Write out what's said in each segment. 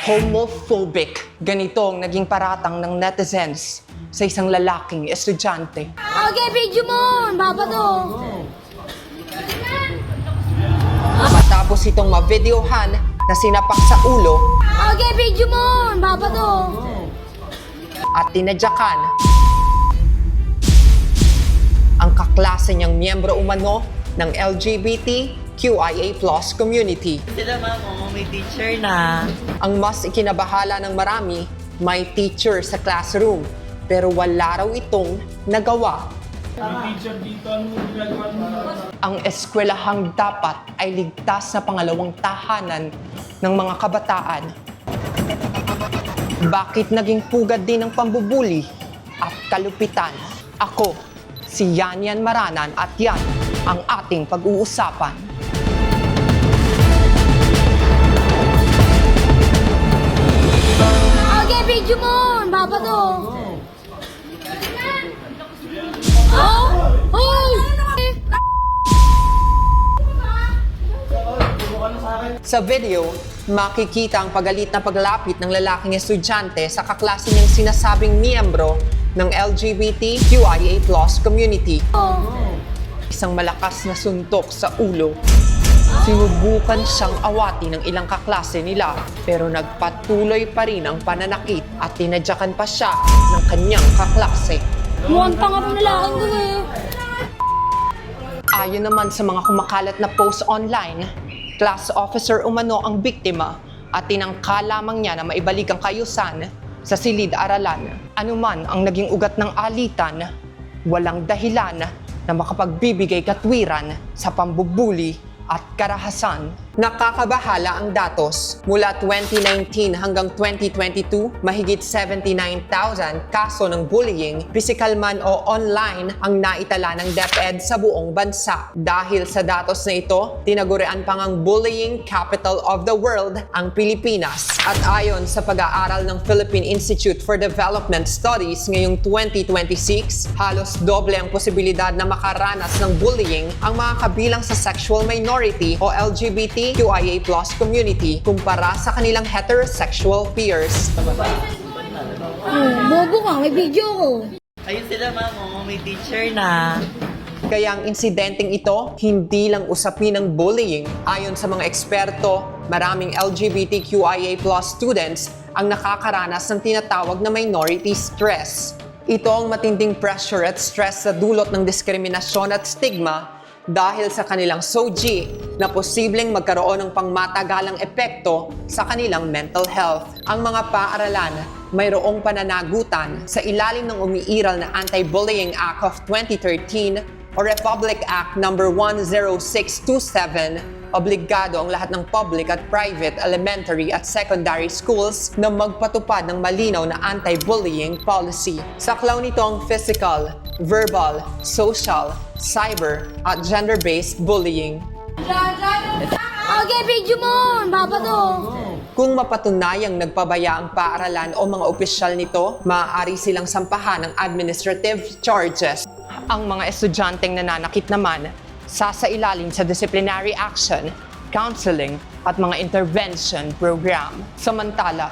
Homophobic. Ganito ang naging paratang ng netizens sa isang lalaking estudyante. Okay, video mo! Baba to! Matapos itong mavideohan na sinapak sa ulo Okay, video mo! Baba to! at tinadyakan ang kaklase niyang miyembro umano ng LGBTQIA+ community. Sila ma'am, may teacher na. Ang mas ikinabahala ng marami, may teacher sa classroom, pero wala raw itong nagawa. Ang eskwelahang dapat ay ligtas na pangalawang tahanan ng mga kabataan. Bakit naging pugad din ng pambubuli at kalupitan? Ako, si Yanyan Maranan at yan ang ating pag-uusapan. Okay, video mo! Baba to! Oh! Oh! Sa video, makikita ang pagalit na paglapit ng lalaking estudyante sa kaklase niyang sinasabing miyembro ng LGBTQIA+ community. Isang malakas na suntok sa ulo. Sinubukan siyang awati ng ilang kaklase nila, pero nagpatuloy pa rin ang pananakit at tinadyakan pa siya ng kanyang kaklase. Mukhang tanga pa nalaking ko eh. Ayon naman sa mga kumakalat na post online, class officer umano ang biktima at tinangka lamang niya na maibalik ang kayusan sa silid-aralan. Anuman ang naging ugat ng alitan, walang dahilan na makapagbibigay katwiran sa pambubuli at karahasan. Nakakabahala ang datos. Mula 2019 hanggang 2022, mahigit 79,000 kaso ng bullying, physical man o online, ang naitala ng DepEd sa buong bansa. Dahil sa datos na ito, tinagurian pang ang bullying capital of the world ang Pilipinas. At ayon sa pag-aaral ng Philippine Institute for Development Studies ngayong 2026, halos doble ang posibilidad na makaranas ng bullying ang mga kabilang sa sexual minority o LGBTQIA+ community kumpara sa kanilang heterosexual peers. Bobo ka, may video ko. Ayun sila ma'am, may teacher na. Kaya ang insidenteng ito, hindi lang usapin ng bullying. Ayon sa mga eksperto, maraming LGBTQIA+ students ang nakakaranas ng tinatawag na minority stress. Ito ang matinding pressure at stress sa dulot ng diskriminasyon at stigma dahil sa kanilang SOGI na posibleng magkaroon ng pangmatagalang epekto sa kanilang mental health. Ang mga paaralan mayroong pananagutan sa ilalim ng umiiral na Anti-Bullying Act of 2013 o Republic Act No. 10627, obligado ang lahat ng public at private elementary at secondary schools na magpatupad ng malinaw na anti-bullying policy. Saklaw nito ang physical, verbal, social, cyber, at gender-based bullying. Okay, video mo! Baba to! Kung mapatunayang nagpabaya ang paaralan o mga opisyal nito, maaari silang sampahan ng administrative charges. Ang mga estudyanteng nananakit naman, sasailalim sa disciplinary action, counseling, at mga intervention program. Samantala,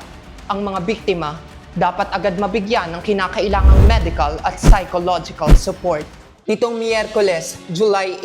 ang mga biktima dapat agad mabigyan ng kinakailangang medical at psychological support. Nitong Miyerkules, July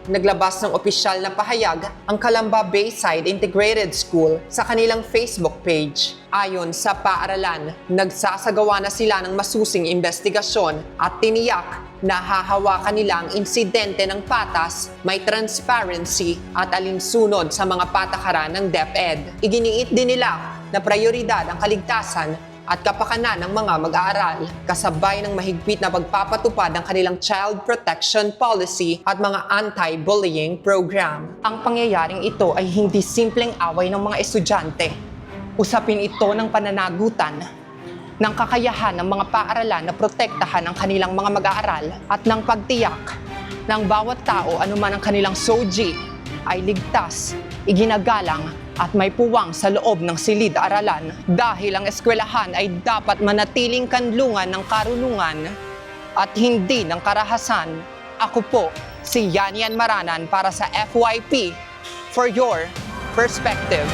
8, naglabas ng opisyal na pahayag ang Calamba Bayside Integrated School sa kanilang Facebook page. Ayon sa paaralan, nagsasagawa na sila ng masusing investigasyon at tiniyak na hahawakan nila ang insidente ng patas, may transparency at alinsunod sa mga patakaran ng DepEd. Iginiit din nila na prioridad ang kaligtasan at kapakanan ng mga mag-aaral, kasabay ng mahigpit na pagpapatupad ng kanilang child protection policy at mga anti-bullying program. Ang pangyayaring ito ay hindi simpleng away ng mga estudyante. Usapin ito ng pananagutan, ng kakayahan ng mga paaralan na protektahan ang kanilang mga mag-aaral at ng pagtiyak ng bawat tao anuman ang kanilang SOGI ay ligtas, iginagalang at may puwang sa loob ng silid-aralan dahil ang eskwelahan ay dapat manatiling kanlungan ng karunungan at hindi ng karahasan. Ako po, si Yanyan Maranan para sa FYP, for your perspective.